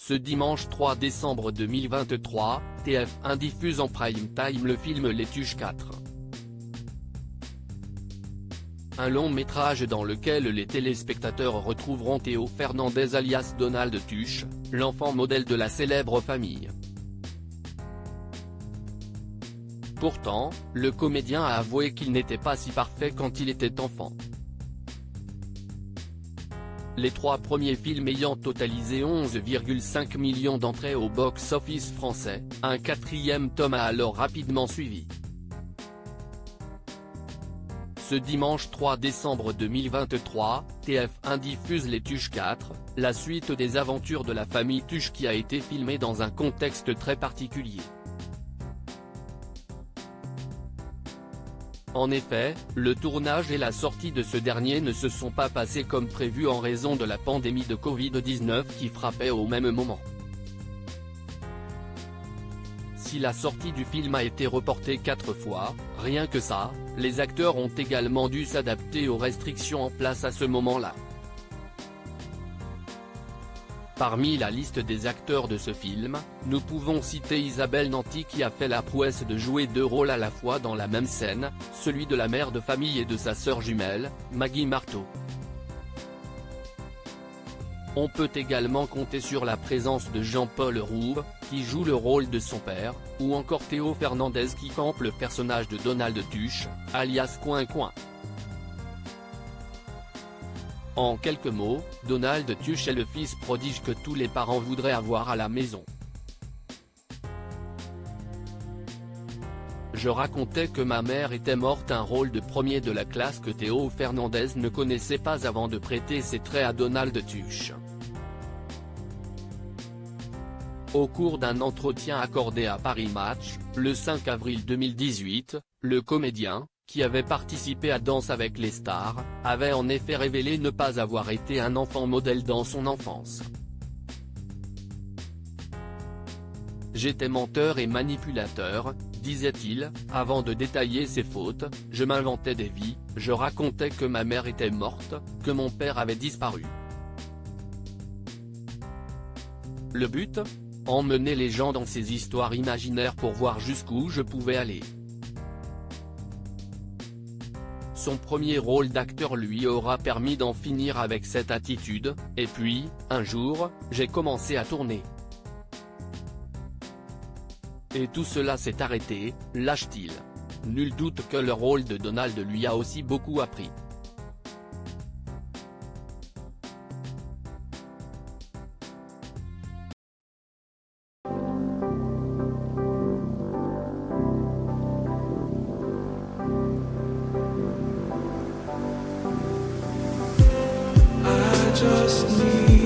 Ce dimanche 3 décembre 2023, TF1 diffuse en prime time le film Les Tuches 4. Un long métrage dans lequel les téléspectateurs retrouveront Théo Fernandez alias Donald Tuche, l'enfant modèle de la célèbre famille. Pourtant, le comédien a avoué qu'il n'était pas si parfait quand il était enfant. Les 3 premiers films ayant totalisé 11,5 millions d'entrées au box-office français, un 4e tome a alors rapidement suivi. Ce dimanche 3 décembre 2023, TF1 diffuse Les Tuches 4, la suite des aventures de la famille Tuche qui a été filmée dans un contexte très particulier. En effet, le tournage et la sortie de ce dernier ne se sont pas passés comme prévu en raison de la pandémie de Covid-19 qui frappait au même moment. Si la sortie du film a été reportée 4 fois, rien que ça, les acteurs ont également dû s'adapter aux restrictions en place à ce moment-là. Parmi la liste des acteurs de ce film, nous pouvons citer Isabelle Nanty qui a fait la prouesse de jouer 2 rôles à la fois dans la même scène, celui de la mère de famille et de sa sœur jumelle, Maggie Marteau. On peut également compter sur la présence de Jean-Paul Rouve, qui joue le rôle de son père, ou encore Théo Fernandez qui campe le personnage de Donald Tuche, alias Coin Coin. En quelques mots, Donald Tuche est le fils prodige que tous les parents voudraient avoir à la maison. Je racontais que ma mère était morte, un rôle de premier de la classe que Théo Fernandez ne connaissait pas avant de prêter ses traits à Donald Tuche. Au cours d'un entretien accordé à Paris Match, le 5 avril 2018, le comédien, qui avait participé à Danse avec les stars, avait en effet révélé ne pas avoir été un enfant modèle dans son enfance. J'étais menteur et manipulateur, disait-il, avant de détailler ses fautes, je m'inventais des vies, je racontais que ma mère était morte, que mon père avait disparu. Le but ? Emmener les gens dans ces histoires imaginaires pour voir jusqu'où je pouvais aller. Son premier rôle d'acteur lui aura permis d'en finir avec cette attitude, et puis, un jour, j'ai commencé à tourner. Et tout cela s'est arrêté, lâche-t-il. Nul doute que le rôle de Donald lui a aussi beaucoup appris. Just need